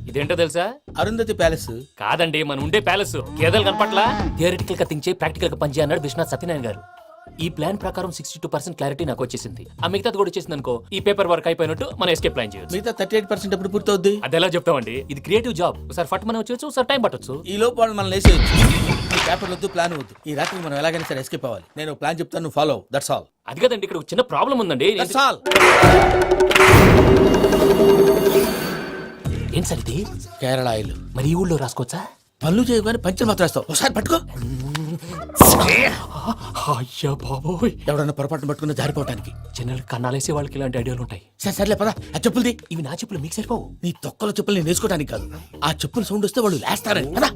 ఇదేంటో తెలుసా? అరుంధతి ప్యాలెస్. కాదండి, మన ఉండే ప్యాలెస్. గేదెలు కనపట్లా? థియరిటికల్ గా థింక్ చేయి, ప్రాక్టికల్ గా పనిచేయి అన్నాడు విశ్వనాథ్ సత్యనారాయణ గారు. ఈ ప్లాన్ ప్రకారం 62% క్లారిటీ నాకు వచ్చేసింది. ఆ మిగతాది కూడా వచ్చేసింది అనుకో, ఈ పేపర్ వర్క్ అయిపోయినట్టు మనం ఎస్కేప్ ప్లాన్ చేయొచ్చు. మిగతా 38% ఎప్పుడు పూర్తవుద్ది? అది ఎలా చెప్తామండి? ఇది క్రియేటివ్ జాబ్. ఒకసారి ఫట్ మనం వచ్చేయచ్చు, ఒకసారి టైం పట్టొచ్చు. ఈ లోపు వాళ్ళు మనం లేసేయచ్చు. ఈ పేపర్ వద్దు, ప్లాన్ వద్దు. ఈ రాత్రి మనం ఎలాగైనా సరే ఎస్కేప్ అవ్వాలి. నేను ప్లాన్ చెప్తాను, నువ్వు ఫాలో. That's all. అది కదండి, ఇక్కడ ఒక చిన్న ప్రాబ్లం ఉందండి. That's all. ఏం సార్ ఇది? కేరళ ఆయిల్. మరి ఈ ఊళ్ళో రాసుకోవచ్చా? పనులు చేయగానే పంచలు మాత్రం వేస్తావు. ఒకసారి పట్టుకో. అయ్యా బాబోయ్, ఎవడన్నా పొరపాటున పట్టుకున్న జారిపోవటానికి. జనరల్ కన్నాలేసే వాళ్ళకి ఇలాంటి ఐడియాలు ఉంటాయి. సరే సర్లే పద. ఆ చెప్పులది. ఇవి నా చెప్పులు మీకు సరిపోవు. నీ తొక్కల చెప్పులు నేను వేసుకోవడానికి కాదు, ఆ చెప్పులు సౌండ్ వస్తే వాళ్ళు లేస్తారని. పద.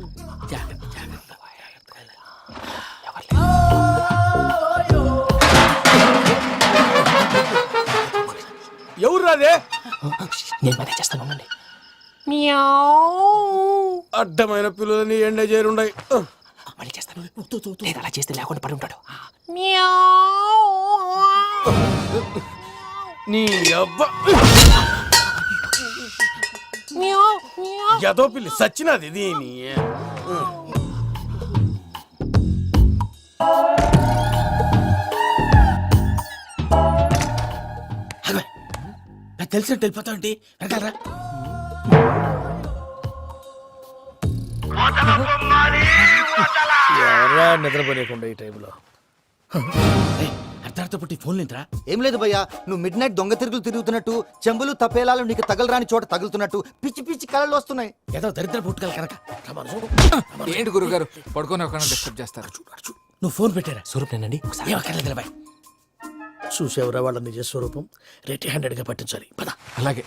జాగ్రత్త, జాగ్రత్త. ఎవరు రాదే? నేను మనే చేస్తాను, ఉండండి. అడ్డమైన పిల్లలని ఎండ చేరుండయి. మళ్ళీ చేస్తాను. లేదు, అలా చేస్తే లేకుండా పడి ఉంటాడు. నీ అబ్బా ఎదో పిల్లి సచ్చినది దీని. నాకు తెలిసినట్టు వెళ్ళిపోతావంటి. వెనకాలరా. ఎవరా నిద్రపోలేకుండా ఈ టైంలో? అర్ధార్థ పుట్టి ఫోన్ లేంట్రా. ఏం లేదు భయ్యా, నువ్వు మిడ్ నైట్ దొంగ తిరుగులు తిరుగుతున్నట్టు, చెంబులు తపేలాలు నీకు తగలరాని చోట తగులుతున్నట్టు పిచ్చి పిచ్చి కళలు వస్తున్నాయి. ఏదో దరిద్ర పుట్టుకల కనుక. ఏంటి గురుగారు పడుకొని ఒక డిస్టర్బ్ చేస్తారు? నువ్వు ఫోన్ పెట్టారా? స్వరూపేనండి. ఏమక్కర్లేదు బాయ్. చూసేవరా వాళ్ళ నిజ స్వరూపం. రెడీ హ్యాండెడ్ గా పట్టించాలి. పద. అలాగే.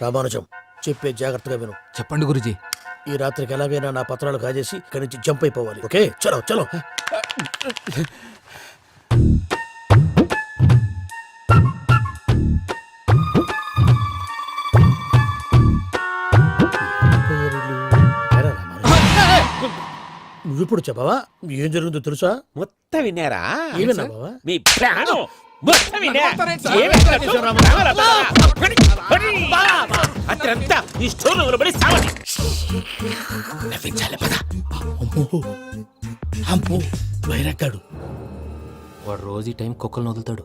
రామానుజం చెప్పే జాగ్రత్తగా విను. చెప్పండి గురుజీ. ఈ రాత్రికి ఎలాగైనా నా పత్రాలు కాజేసి ఇక్కడి నుంచి జంప్ అయిపోవాలి. ఓకే, చలో చలో. నువ్విప్పుడు చెప్పవా ఏం జరుగుతుందో తెలుసా? మొత్తం విన్నారా? ఏమన్నా బావా? మీ ప్లాను మొత్తం విన్నా? అత్రంతా ఈ స్టోర్ లో పడి సావండి. నవ్వించాలి. పద. అమ్మో అమ్మో వైరక్కాడు. వాడు రోజు ఈ టైం కుక్కలను వదులుతాడు.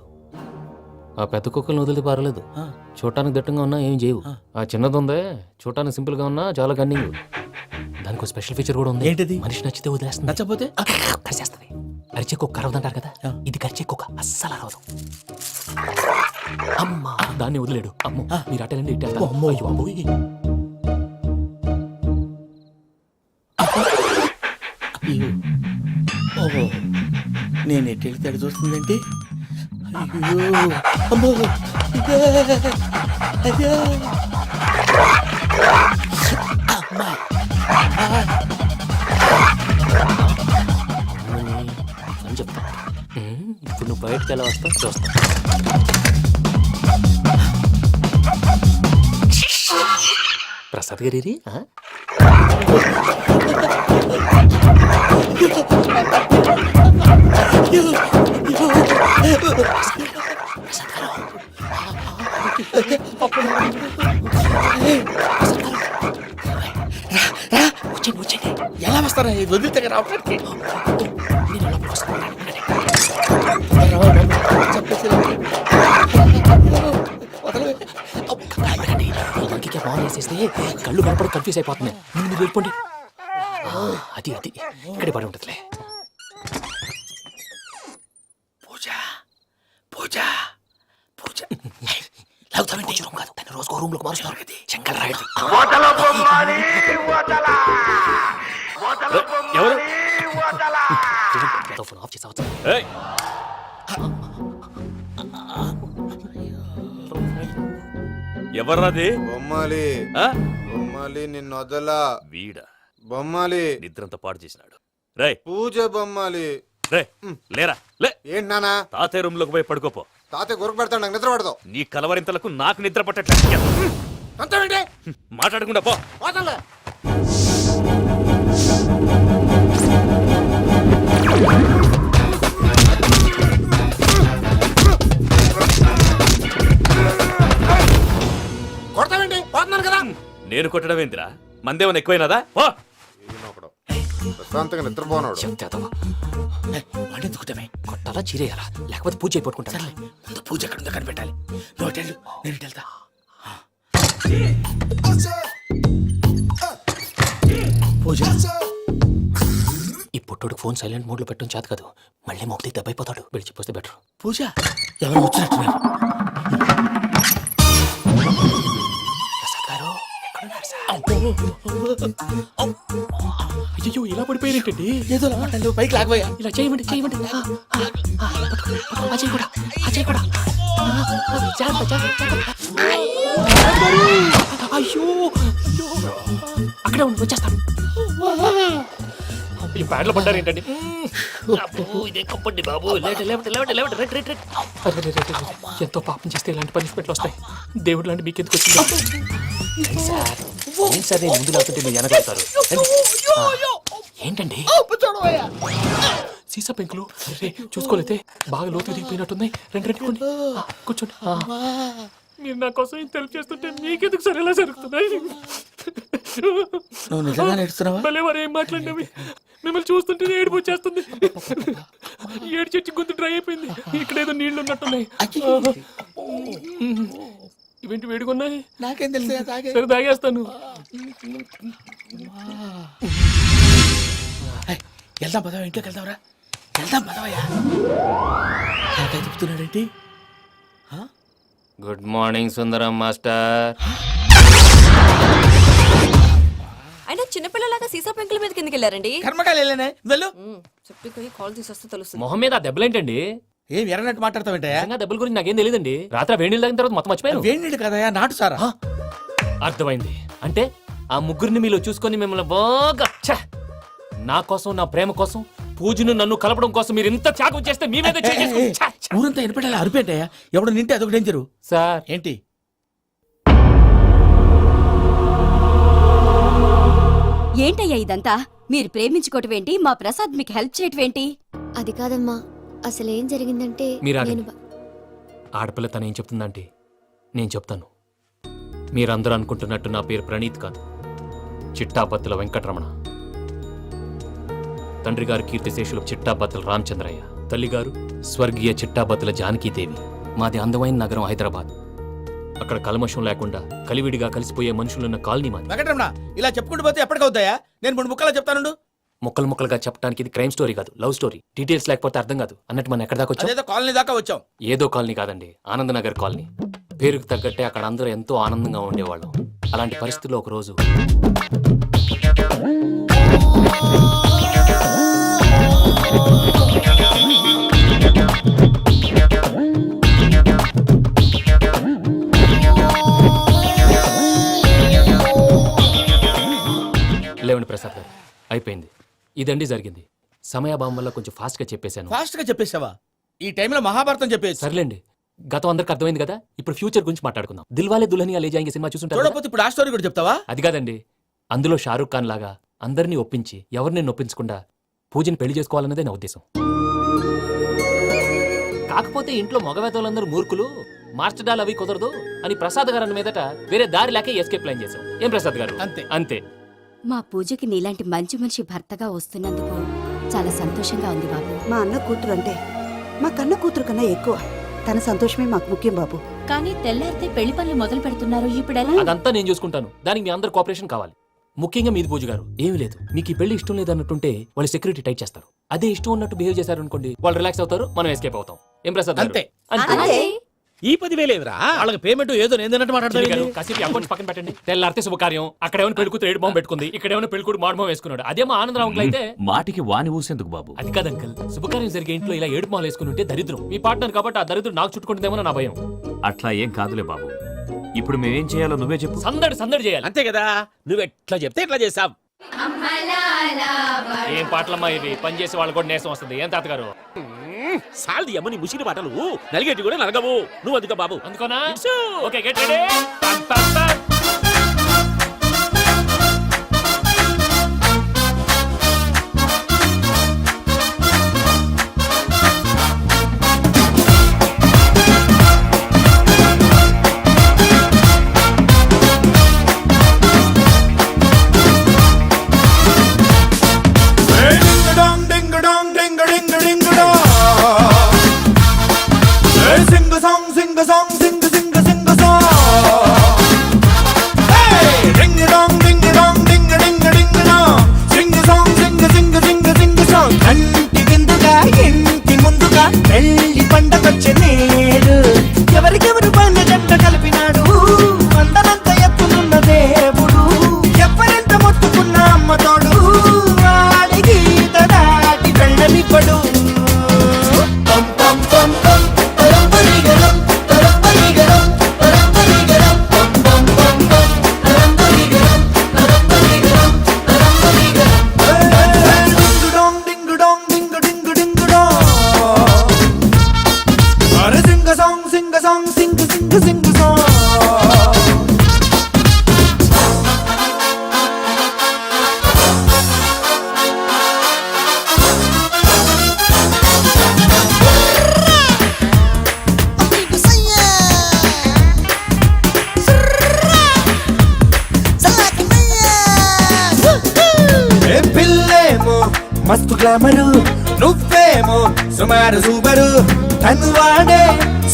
ఆ పెద్ద కుక్కలను వదిలితే పర్లేదు, చూడటానికి దట్టంగా ఉన్నా ఏం చేయవు. ఆ చిన్నది ఉందే, చూడటానికి సింపుల్ గా ఉన్నా చాలా కన్నింగ్. దానికి స్పెషల్ ఫీచర్ కూడా ఉంది. ఏంటిది? మనిషి నచ్చితే వదిలేస్తుంది, నచ్చపోతే కరిచేస్తుంది. అరిచే కుక్క అరవదంటారు కదా, ఇది కరిచే కుక్క అస్సలు అరవదు. అమ్మా, దాన్ని వదిలేడు. అమ్మో, మీరు అటెండి ఇటు. అమ్మో. అయ్యో అమ్మోయ్. ఓహో, నేను ఎటు వెళ్తే అటు చూస్తుందంటే. అయ్యో అమ్మో. అయ్యో. అమ్మా. అని చెప్తా. ఇప్పుడు నువ్వు బయటకు ఎలా వస్తావు చూస్తా. ప్రసాద్ గారి ఎలా వస్తారా వదిలితే రావడానికి? వేసేస్తే కళ్ళు కనపడి కన్ఫ్యూజ్ అయిపోతున్నాయి. మీరు వెళ్ళిపోండి. అది అది ఇక్కడే పడి ఉంటుందిలే. పూజ పూజ పూజ. లాగుతామంటే రూమ్ కాదు, దాన్ని రోజుకో రూమ్ లోకి మారుస్తున్నారు కదా. శంకర్ రాయుడు. ఎవరు? ఫోన్ ఆఫ్ చేసావచ్చు. ఎవర్రాది? బొమ్మాలి. ఆ? బొమ్మాలి నిన్ను వదలా. వీడా బొమ్మాలి నిద్రంతా పాడు చేసినాడు. రై పూజ. బొమ్మాలి రే లేరా లే ఏంటి నానా తాతయ్య రూమ్ లోకి పోయి పడుకోపో. తాతయ్య గురకు పెడతాడు నాకు నిద్ర పడదు. నీ కలవరింతలకు నాకు నిద్ర పట్టట్లేదు. అంతేంటి మాట్లాడకుండా పో. పోతాలే. కొడతావేంటి పోతున్నాను కదా. నేను కొట్టడం ఏంటిరా? మందేమన్నా ఎక్కువైనదా? పో. ఈయనొకడు. ప్రశాంతంగా నిద్రపోనాడు. వాడిని ఎందుకుంటామే కొట్టాలా చీరేయాలా లేకపోతే పూజ అయిపోట్టుకుంటా. సర్లే ముందు పూజ ఎక్కడ ఉందో కనిపెట్టాలి. నువ్వు అటు వెళ్ళు, నేను ఇటు వెళ్తా. పూజ ఈ పుట్టోడికి ఫోన్ సైలెంట్ మోడ్ లో పెట్టడం చేత కాదు. మళ్ళీ మొక్కి దెబ్బైపోతాడు. విడిచిపోతే బెటర్. పూజ ఎవరు వచ్చినట్టున్నారు. ప్రసాద్ గారు ఎక్కడున్నారు సార్? అయ్యో ఇలా పడిపోయారేంటండి? ఏదో మాట్లాడు, పైకి లాగబోయా. ఇలా చేయమండి చేయమండి. అజయ్ కూడా అజయ్ కూడా. జాగ్రత్త, జాగ్రత్త, జాగ్రత్త. అయ్యో అయ్యో. అక్కడే ఉండి వచ్చేస్తాను. ఈ ప్యాడ్లో పడ్డారు ఏంటండి? ఇదే కప్పండి బాబు. ఎంతో పాపం చేస్తే ఇలాంటి పనిష్మెంట్లు వస్తాయి. దేవుడు లాంటి మీకు ఎందుకు వచ్చింది? సార్ నేను ముందు లేకుంటే మీరు వెనకాడతారు. ఏంటండి సీసా పెంకులు? రే చూసుకోలేతే బాగా లోతు దిగిపోయినట్టున్నాయి. రెండు రెండు కొన్ని కూర్చోండి. మీరు నా కోసం ఇంత హెల్ప్ చేస్తుంటే మీకెందుకు సరే ఎలా జరుగుతున్నాయి? నువ్వు నిజంగా నేర్చుతున్నావా? భలే వారు ఏం మాట్లాడినవి. మిమ్మల్ని చూస్తుంటే ఏడుపు వచ్చేస్తుంది. ఏడు చెట్టు గొంతు డ్రై అయిపోయింది. ఇక్కడ ఏదో నీళ్లు ఉన్నట్టున్నాయి. ఇవేంటి వేడుకున్నాయి? నాకేం తెలుసు, తాగే. సరే తాగేస్తాను. వెళ్దాం పదవా, ఇంట్లోకి వెళ్దాంరా. వెళ్దాం పదవయ్యా. నాకై చెప్తున్నాడేంటి? గుడ్ మార్నింగ్ సుందరం మాస్టర్. అయినా చిన్నపిల్లలాగా సీసా పెంకుల మీద కిందకి వెళ్ళారండి. కర్మకాయలు వెళ్ళానే, వెళ్ళు. చెప్పి కాల్ తీసేస్తే తెలుస్తుంది. మొహం మీద ఆ దెబ్బలేంటండి? ఏం ఎర్రనట్టు మాట్లాడతావేంటయ్యా? నిజంగా దెబ్బల గురించి నాకేం తెలియదండి. రాత్రి వేడి నీళ్ళు తాగిన తర్వాత మొత్తం మర్చిపోయాను. వేడి నీళ్ళు కదయా, నాటు సారా. అర్థమైంది. అంటే ఆ ముగ్గురిని మీలో చూసుకొని మిమ్మల్ని బాగా నా కోసం, నా ప్రేమ కోసం, పూజను నన్ను కలపడం కోసం మీరు ఇంత త్యాగం చేస్తే మీ మీద ఊరంతా ఎనపెట్టాలి అరిపేటయ్యా. ఎవడు నింటే అదొక డేంజరు. సార్ ఏంటి? ఏంటయ్యా ఇదంతా? మీరు ప్రేమించుకోవటం ఏంటి? మా ప్రసాద్ మీకు హెల్ప్ చేయటం ఏంటి? అది కాదమ్మా, అసలు ఏం జరిగిందంటే మీరు నేను ఆడపిల్ల తను ఏం చెప్తుందంటే నేను చెప్తాను. మీరందరూ అనుకుంటున్నట్టు నా పేరు ప్రణీత్ కాదు, చిట్టాపత్తుల వెంకటరమణ. తండ్రి గారు కీర్తిశేషులు చిట్టాపత్తుల రామచంద్రయ్య, తల్లిగారు స్వర్గీయ చిట్టాపత్తుల జానకీదేవి. మాది అందమైన నగరం హైదరాబాద్. అక్కడ కల్మషం లేకుండా కలివిడిగా కలిసిపోయే మనుషులున్న కాలనీ మాది. వెంకటరమణ, ఇలా చెప్పుకుంటూ పోతే ఎప్పటికవుతాయా? నేను మూడు ముక్కలా చెప్తాను. ముక్కలు ముక్కలుగా చెప్పడానికి ఇది క్రైమ్ స్టోరీ కాదు, లవ్ స్టోరీ. డీటెయిల్స్ లేకపోతే అర్థం కాదు. అన్నట్టు మనం ఎక్కడ దాకా వచ్చాం? అదేదో కాలనీ దాకా వచ్చాం. ఏదో కాలనీ కాదండి, ఆనందనగర్ కాలనీ. పేరుకు తగ్గట్టే అక్కడ అందరూ ఎంతో ఆనందంగా ఉండేవాళ్ళం. అలాంటి పరిస్థితుల్లో ఒక రోజు లేవండి ప్రసాద్ గారు, అయిపోయింది. ఇదండి జరిగింది. సమయాభావం వల్ల కొంచెం ఫాస్ట్ గా చెప్పేశాను. ఫాస్ట్ గా చెప్పేసావా? ఈ టైంలో మహాభారతం చెప్పేసి. సర్లేండి, గతం అందరికి అర్థమైంది కదా. ఇప్పుడు ఫ్యూచర్ గురించి మాట్లాడుకుందాం. దిల్వాలే దుల్హనియా లే జాయేంగే సినిమా చూసుంటారు. చూడకపోతే ఇప్పుడు ఆ స్టోరీ కూడా చెప్తావా? అది కాదండి, అందులో షారూక్ ఖాన్ లాగా అందరినీ ఒప్పించి ఎవరిని నొప్పించకుండా పూజని పెళ్లి చేసుకోవాలన్నదే నా ఉద్దేశం. కాకపోతే ఇంట్లో మగవేతలందరూ మూర్ఖులు, మార్చడాలు అవి కుదరదు అని ప్రసాద్ గారు అన్న మీదట వేరే దారి లేక ఎస్కేప్ ప్లాన్ చేశాం. ఏం ప్రసాద్ గారు? అంతే అంతే. మా పూజకి నీలాంటి మంచి మనిషి భర్తగా వస్తున్నందుకు చాలా సంతోషంగా ఉంది బాబు. మా అన్న కూతురు అంటే మా కన్న కూతురు కన్నా ఎక్కువ. తన సంతోషమే మాకు ముఖ్యం బాబు. కానీ తెల్లారితే పెళ్లి పనులు మొదలు పెడుతున్నారు, ఇప్పుడు ఎలా? అదంతా నేను చూసుకుంటాను. దానికి మీ అందరు కోఆపరేషన్ కావాలి. ముఖ్యంగా మీది పూజ గారు. ఏమీ లేదు, మీకు ఈ పెళ్లి ఇష్టం లేదన్నట్టుంటే వాళ్ళు సెక్యూరిటీ టైట్ చేస్తారు. అదే ఇష్టం ఉన్నట్టు బిహేవ్ చేశారు అనుకోండి, వాళ్ళు రిలాక్స్ అవుతారు, మనం ఎస్కేప్ అవుతాం. ఏం ప్రసాద్ గారు? అంతే. అంతే. ఈ 10,000 ఏదిరా? వాళ్ళకి పేమెంట్ ఏదో నేందన్నట్టు మాట్లాడతాను. కాసేపు అకౌంట్స్ పక్కన పెట్టండి. తెల్లారితే శుభకార్యం. అక్కడ ఏమైనా పెళ్లికూతురు ఏడు బాంబు పెట్టుకుంది, ఇక్కడ ఏమైనా పెళ్లికూడు మాడమం వేసుకున్నాడు. అదేమో ఆనందరావు అంకుల్ అయితే మాటికి వాని ఊసేందుకు బాబు? అది కాదు అంకల్, శుభకార్యం జరిగే ఇంట్లో ఇలా ఏడు మాలు వేసుకుని ఉంటే దరిద్రం. మీ పార్ట్నర్ కాబట్టి ఆ దరిద్రం నాకు చుట్టుకుంటుందేమో నా భయం. అట్లా ఏం కాదులే బాబు. ఇప్పుడు మేమేం చేయాలో నువ్వే చెప్పు. సందడి సందడి చేయాలి. అంతే కదా, నువ్వు ఎట్లా చెప్తే ఎట్లా చేసాం. ఏం పాటలమ్మా ఇవి పని చేసే వాళ్ళు కూడా నేసం వస్తుంది ఏం తాతగారు సాల్ది అమ్మని ముసిరి మాటలు నలిగేటి కూడా నలగవు నువ్వు అందుకో బాబు అందుకోనా ఇట్సు. ఓకే గెట్ రెడీ పం, పం, పం. ఇంటి ముందుగా పెళ్లి పండగొచ్చే నేడు ఎవరికెవరు పైన జంట కలిపినాడు అందనంత ఎత్తునున్న దేవుడు ఎవరెంత మొత్తుకున్న అమ్మతోడు వాడి గీత దాటి వెళ్ళనివ్వడు పం పం పం పం పరంపరిగరం పరంపరిగరం పరంపరిగరం పం పం పం పం పరంపరిగరం పరంపరిగరం పరంపరిగరం డింగు డోంగ్ డింగు డింగు డింగు డోంగ్ అరే సింగ సాంగ్ సింగ సాంగ్ సింగ సింగ సింగ సాంగ్ పిల్లేమో మస్తు గ్లామరు నువ్వేమో సుమారు సూపరు తను వాడే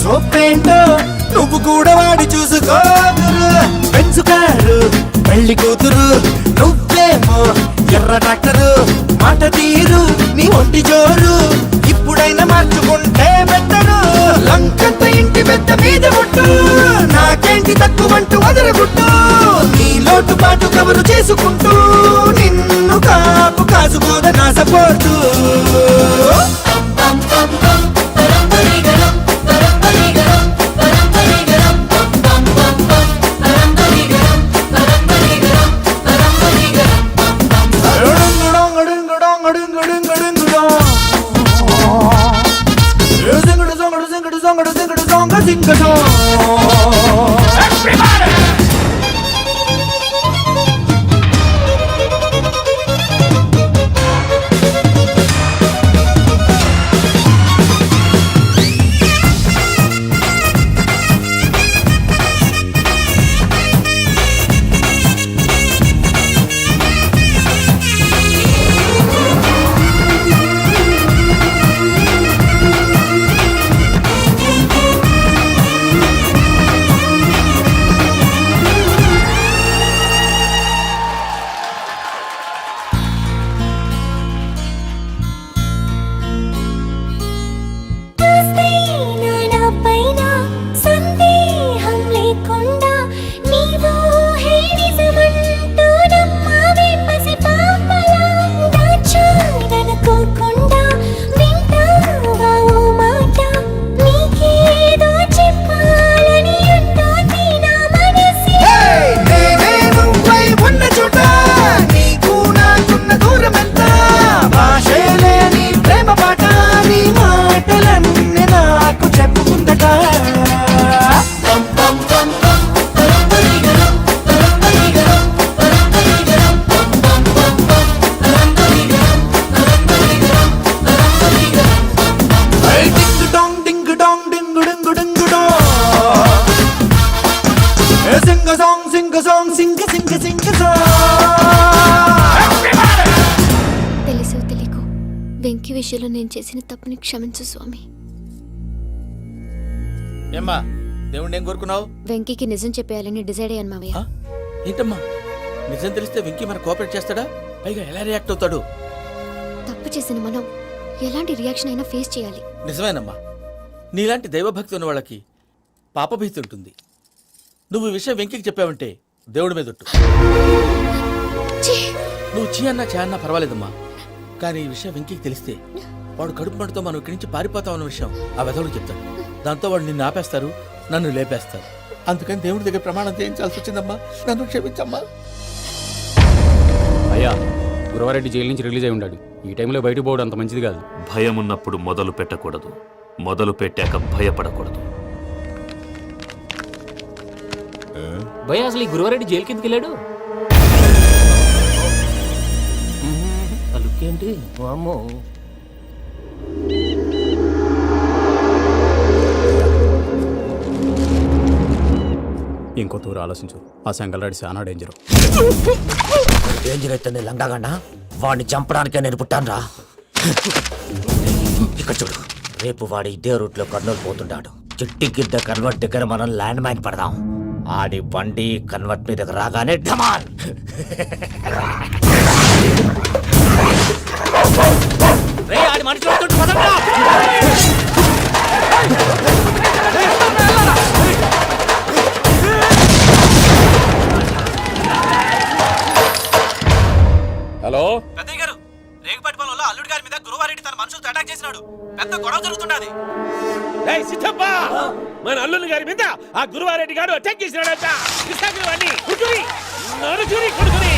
సోపేంటో నువ్వు కూడా వాడి చూసుకోరు పెంచుకారు పెళ్లి కూతురు నువ్వేమో ఎర్ర డాక్టరు మాట తీరు నీ ఒంటి జోరు ఇప్పుడైనా మార్చుకుంటే బెట్టరు లంకంత ఇంటి పెద్ద మీద ముట్టు నాకేంటి తక్కువంటూ వదలగుట్టు నీ లోటు పాటు కవరు చేసుకుంటూ నిన్ను కాపు కాసుకోద నా సపోర్టు తెలుసో తెలియకో వెంకీ విషయంలో నేను చేసిన తప్పుని క్షమించు స్వామి. ఏమ్మా దేవుణ్ణి ఏం కోరుకున్నావు? వెంకీకి నిజం చెప్పేయాలని డిసైడ్ అయ్యాను మావయ్య. ఏంటమ్మా నిజం తెలిస్తే వెంకీ మన కోఆపరేట్ చేస్తాడా? పైగా ఎలా రియాక్ట్ అవుతాడు? తప్పు చేసిన మనం ఎలాంటి రియాక్షన్ అయినా ఫేస్ చేయాలి. నిజమేనమ్మా, నీలాంటి దైవభక్తి ఉన్న వాళ్ళకి పాపభీతి ఉంటుంది. నువ్వు ఈ విషయం వెంకీకి చెప్పావంటే దేవుడి మీద ఒట్టు. నువ్వు చీ అన్నా చే అన్నా పర్వాలేదమ్మా, కానీ ఈ విషయం వెంకీకి తెలిస్తే వాడు కడుపు మంటతో మనం ఇక్కడి నుంచి పారిపోతామన్న విషయం ఆ వెధవుడు చెప్తాడు. దాంతో వాడు నిన్ను ఆపేస్తారు, నన్ను లేపేస్తారు. అందుకని దేవుడి దగ్గర ప్రమాణం చేయించాల్సి వచ్చిందమ్మా, నన్ను క్షమించమ్మా. అయ్యా గురవారెడ్డి జైలు నుంచి రిలీజ్ అయి ఉన్నాడు. ఈ టైంలో బయటకు పోవడం అంత మంచిది కాదు. భయం ఉన్నప్పుడు మొదలు పెట్టకూడదు, మొదలు పెట్టాక భయపడకూడదు. భయ అసలు ఈ గురువారెడ్డి జైలు కిందకి వెళ్ళాడు. ఆ లుక్ ఏంటి? అమ్మో. ఇంకో తూరు ఆలోచించు. ఆ సంగల్రాడి చాలా డేంజర్. డేంజర్ అయితే లంగాగన్నా వాడిని చంపడానికే నేను పుట్టాను రా. ఇక్కడ చూడు, రేపు వాడు ఇదే రూట్ లో కర్నూలు పోతుంటాడు. చిట్టి గిద్ద కన్వర్ట్ దగ్గర మనం ల్యాండ్ మైన్ పడదాం. ఆడి బండి కన్వర్ట్ మీద రాగానే ఢమాన్. ఆడి మనిషి వస్తుంటే పదండ్రా. హలో పెద్దయ్య గారు, రేగుపాటి పొలంలో అల్లుడి గారి మీద గురువారెడ్డి తన మనుషులతో అటాక్ చేసినాడు. పెద్ద గొడవ జరుగుతున్నది. ఏయ్ సిద్ధప్ప, మన అల్లుని గారి మీద ఆ గురువారెడ్డి గారు అటాక్ చేసినాడట. కృష్ణాగిరి వాడిని కుడుకుని నరుచుని కొడుకుని.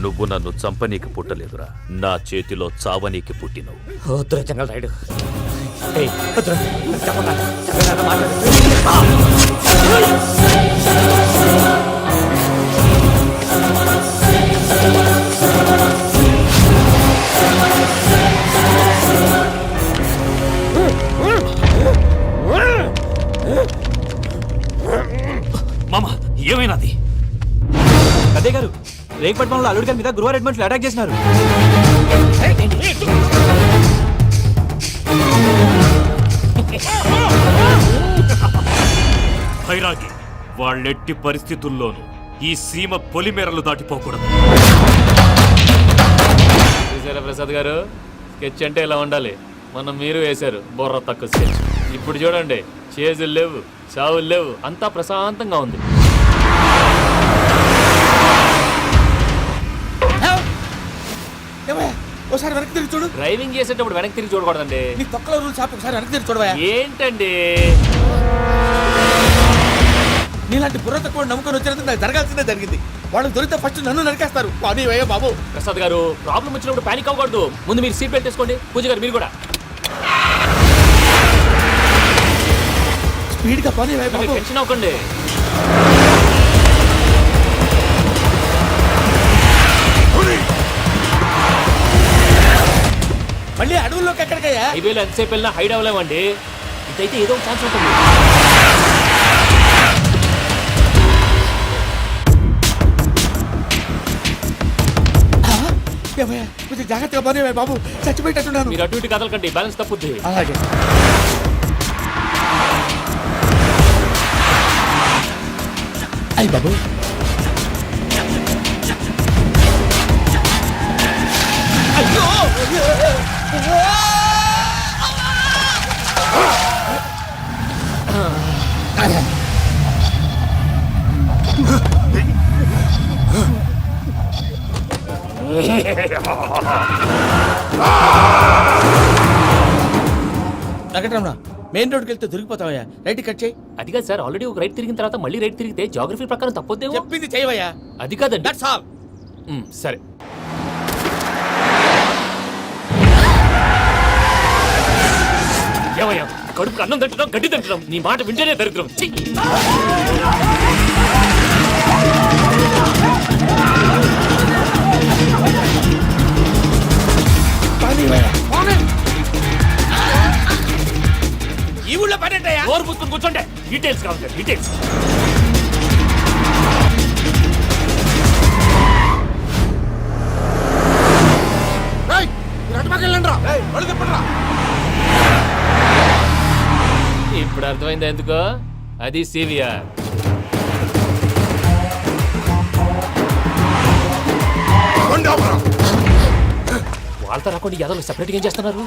నువ్వు నన్ను చంపనీకి పుట్టలేదురా, నా చేతిలో చావనీకి పుట్టినవు. వద్దురా జంగల్ రైడ్. మామ ఏమైనాది? పెద్దయ్య గారు, రేగుపాటి పొలంలో అల్లుడి గారి మీద గురువారెడ్డి మనుషులు అటాక్ చేసినారు. భైరాగి, వాళ్ళెట్టి పరిస్థితుల్లోనూ ఈ సీమ పొలిమేరలు దాటిపోకూడదు. చూసారా ప్రసాద్ గారు, స్కెచ్ అంటే ఇలా ఉండాలి. మనం మీరు వేశారు బొర్ర తక్కువ స్కెచ్. ఇప్పుడు చూడండి, చేజులు లేవు, చావులు లేవు, అంతా ప్రశాంతంగా ఉంది. ఒకసారి వెనక్కి తిరిగి చూడు. డ్రైవింగ్ చేసేటప్పుడు వెనక్కి తిరిగి చూడకూడదండి. నీ తొక్కలో రూల్స్ ఆపి ఒకసారి వెనక్కి తిరిగి చూడవా. ఏంటండి నీలాంటి బుర్ర తక్కువ నమ్ముకొని వచ్చినందుకు నాకు జరగాల్సిందే జరిగింది. వాళ్ళు దొరికితే ఫస్ట్ నన్ను నరికేస్తారు. పని వేయ బాబు. ప్రసాద్ గారు, ప్రాబ్లం వచ్చినప్పుడు పానిక్ అవ్వకూడదు. ముందు మీరు సీట్ బెల్ట్ వేసుకోండి. పూజ గారు మీరు కూడా స్పీడ్గా పని వేయ బాబు. టెన్షన్ అవ్వకండి. మళ్ళీ అడవుల్లోకి ఎక్కడికయ్యా? హైవేలో ఎంతసేపు వెళ్ళినా హైడ్ అవ్వలేమండి. ఇదైతే ఏదో ఒక ఛాన్స్ ఉంటుంది. కొంచెం జాగ్రత్తగా పని వేయ బాబు. చచ్చిపోయేటట్టున్నాను. మీరు అటు ఇటు కదలకండి, బ్యాలెన్స్ తప్పుద్ది. అలాగే. అయ్యి బాబు, అయ్యో! వెంకటరమణ, మెయిన్ రోడ్కి వెళ్తే దొరికిపోతావయ్యా. రైట్ కట్ చేయి. అది కాదు సార్, ఆల్రెడీ ఒక రైట్ తిరిగిన తర్వాత మళ్ళీ రైట్ తిరిగితే జాగ్రఫీ ప్రకారం తప్పొద్దేమో. చెప్పింది చేయవయ్యా. అది కాదండి. That's all. సరే. ఏమయ్యా, కడుపుకు అన్నం తింటున్నాం, గడ్డి తింటున్నాం. నీ మాట వింటేనే దరిద్రం. ఛీ! ఈ ఊళ్ళో పని ఏంటయ్యా? నోరు పుస్తకం కూర్చోండి. డీటెయిల్స్ కావాలి, డీటెయిల్స్. ఇప్పుడు అర్థమైంది ఎందుకో. అది సివిఆర్. వాళ్ళతో రాకుండా యాదవ్ సెపరేట్గా ఏం చేస్తున్నారు?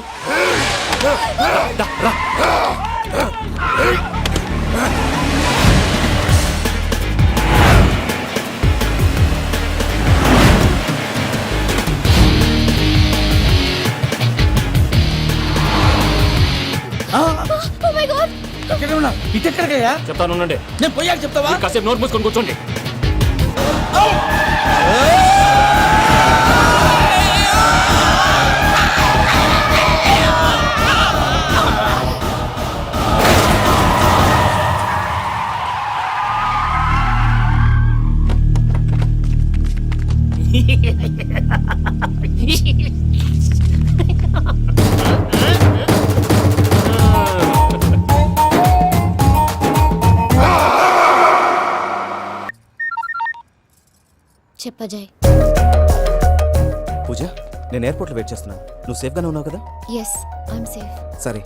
ఓ మై గాడ్ ఎక్కడ ఉన్నా ఇటు ఎక్కడికయ్యా చెప్తాను ఉండండి. నేను పోయాక చెప్తావా మీరు కాసేపు నోట్ మూసుకొని కూర్చోండి. చెప్పజాయ్. పూజ నేను ఎయిర్పోర్ట్లో వెయిట్ చేస్తున్నాను. నువ్వు సేఫ్గానే ఉన్నావు కదా? Yes I'm safe. సరే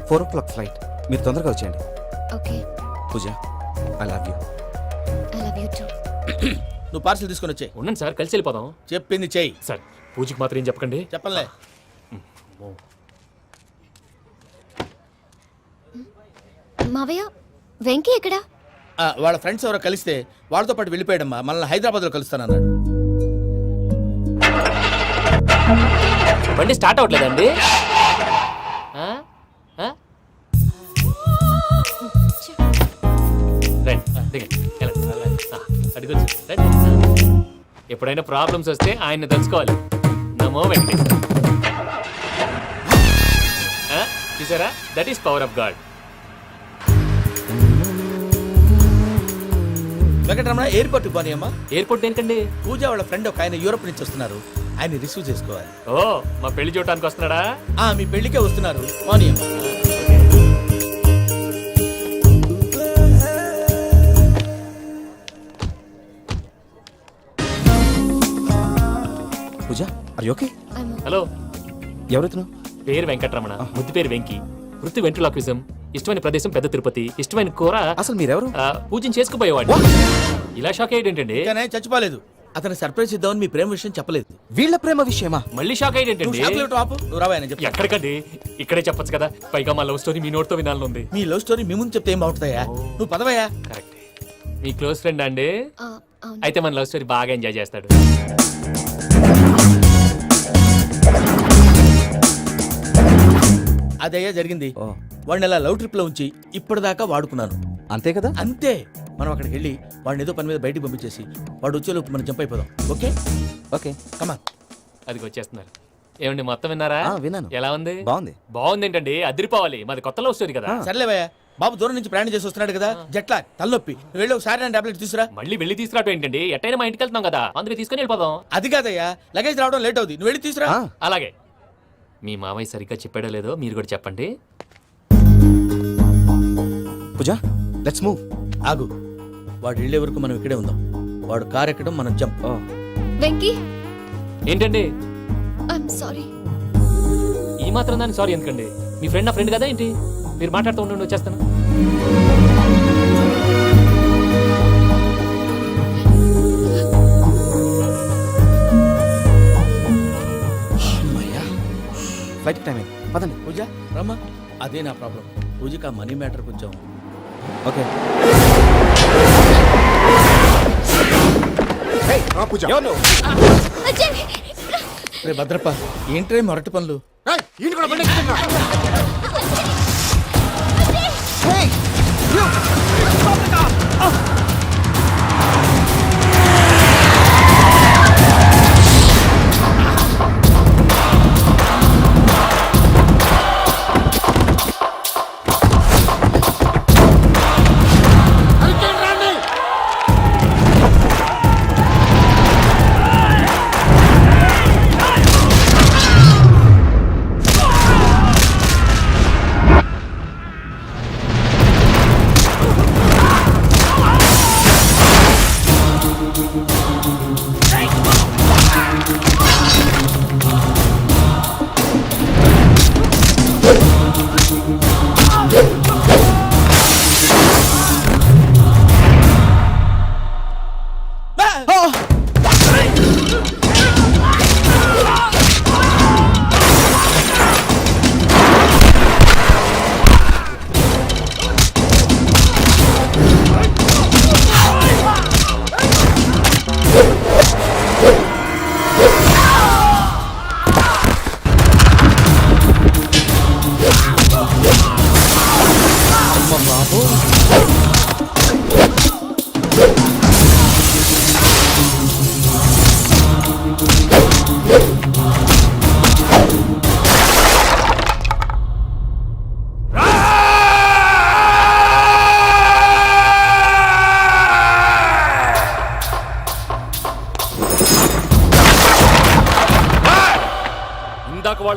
4 o'clock ఫ్లైట్. మీరు తొందరగా వచ్చేయండి. Okay Pooja I love you. I love you too. నువ్వు పార్సల్ తీసుకొని వచ్చే. ఉండండి సార్, కలిసి వెళ్ళిపోదాం. చెప్పింది చెయ్యి. సార్ పూజకి మాత్రం ఏం చెప్పకండి. చెప్పలే. మావయ్య వెంకీ ఎక్కడా? వాళ్ళ ఫ్రెండ్స్ ఎవరో కలిస్తే వాళ్ళతో పాటు వెళ్ళిపోయాడమ్మా. మనల్ని హైదరాబాద్లో కలుస్తానన్నాడు. బండి స్టార్ట్ అవ్వట్లేదండి. ఆ? ఆ? రండి, దిగండి, వెళ్ళండి. అడిగొచ్చు రండి. ఎప్పుడైనా ప్రాబ్లమ్స్ వస్తే ఆయన్ని తెలుసుకోవాలి. నమో వెంకటేశ్వర. చూసారా, that is power of God. Venkataramana ఎయిర్పోర్ట్కి పోనీ అమ్మా. ఎయిర్పోర్ట్ ఏంటండి? పూజ వాళ్ళ ఫ్రెండ్ ఒక ఆయన యూరోప్ నుంచి వస్తున్నారు. ఆయన రిసీవ్ చేసుకోవాలి. ఓ, మా పెళ్లి చూడటానికి వస్తున్నాడా? మీ పెళ్లికే వస్తున్నారు. పోనీ అమ్మా. పూజ ఆర్ యు ఓకే? హలో, ఎవరైతున్నావు? పేరు వెంకటరమణ, ముద్దు పేరు వెంకి, వృత్తి వెంట్రులాక్విజం, ఇష్టమైన ప్రదేశం పెద్ద తిరుపతి, ఇష్టమైన కూర. అసలు మీరెవరు? పూజను చేసుకుపోయేవాడు. ఇలా షాక్ అయ్యేటండి. కానీ చచ్చిపోలేదు. అతను సర్ప్రైజ్ ఇద్దామని మీ ప్రేమ విషయం చెప్పలేదు. వీళ్ళ ప్రేమ విషయమా? మళ్ళీ షాక్ అయ్యేటండి. నువ్వు రావాయని చెప్పి. ఎక్కడికండి, ఇక్కడే చెప్పొచ్చు కదా. పైగా మా లవ్ స్టోరీ మీ నోట్తో వినాలని ఉంది. మీ లవ్ స్టోరీ మీ ముందు చెప్తే ఏం బాగుంటుందయ్యా? నువ్వు పదవయ్యా. కరెక్ట్. మీ క్లోజ్ ఫ్రెండ్ అండి? అయితే మన లవ్ స్టోరీ బాగా ఎంజాయ్ చేస్తాడు. అదయ్యా జరిగింది. వాడిని అలా లవ్ ట్రిప్ లో ఉంచి ఇప్పటిదాకా వాడుకున్నాను. అంతే కదా? అంతే. మనం అక్కడికి వెళ్ళి వాడిని ఏదో పని మీద బయటికి పంపించేసి వాడు వచ్చేలోపు మనం జంప్ అయిపోదాం. ఓకే ఓకే కమా. అది వచ్చేస్తున్నారు. ఏమండి, మొత్తం విన్నారా? విన్నాను. ఎలా ఉంది? బాగుంది. బాగుంది ఏంటండి, అదిరిపోవాలి. మాది కొత్త లవ్ స్టోరీ కదా. సర్లేవయ్యా, బాబు దూరం నుంచి ప్రయాణం చేసి వస్తున్నాడు కదా, జట్లా తలనొప్పి. నువ్వు వెళ్ళి ఒకసారి టాబ్లెట్ తీసుకురా. మళ్ళీ వెళ్ళి తీసుకురావటం ఏంటండి? ఎట్టైనా మా ఇంటికి వెళ్తున్నాం కదా, అందుకే తీసుకుని వెళ్ళిపోదాం. అది కాదయ్యా, లగేజ్ రావడం లేట్ అవుతుంది. నువ్వు వెళ్ళి తీసుకురా. అలాగే. మీ మామయ్య సరిగ్గా చెప్పాడో లేదో మీరు కూడా చెప్పండి. పూజ లెట్స్ మూవ్. ఆగు, వాడు వెళ్ళే వరకు మనం ఇక్కడే ఉందాం. వాడు కార్ ఎక్కడం, మనం జంప్. వెంకీ ఏంటండి ఐఎమ్ సారీ. ఈ మాత్రం దాన్ని సారీ ఎందుకండి? మీ ఫ్రెండ్ నా ఫ్రెండ్ కదా ఏంటి? మీరు మాట్లాడుతూ ఉండండి, వచ్చేస్తాను. ఫ్లైట్ టైం అయింది, పదండి. పూజ రమ్మా. అదే నా ప్రాబ్లం. పూజకి ఆ మనీ మ్యాటర్ కొంచెం. ఓకే పూజ రే భద్రప్ప, ఏంట్రే మొరటి పనులు? ఈయన కూడా బండి ఎక్కుతున్నా.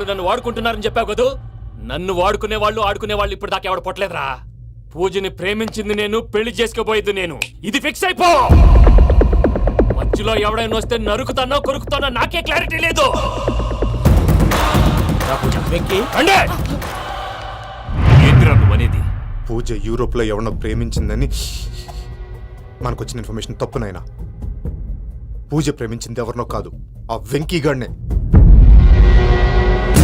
నన్ను వాడుకుంటున్నారని చెప్పావు కదూ. నన్ను వాడుకునే వాళ్ళు ఆడుకునే వాళ్ళు ఇప్పుడు దాకా ఎవడ పొట్టలేదురా. పూజని ప్రేమించింది నేను, పెళ్లి చేసుకోబోయేది నేను. ఇది ఫిక్స్ అయిపో. మధ్యలో ఎవడైనా వస్తే నరుకుతానో కొరుకుతానో నాకే క్లారిటీ లేదు. వెంకీ అంటే ఏందిరా నువ్వనేది? పూజ యూరోప్ లో ఎవరినో ప్రేమించిందని మనకొచ్చిన ఇన్ఫర్మేషన్ తప్పు నాయనా. పూజ ప్రేమించింది ఎవరినో కాదు, ఆ వెంకీ గాడినే.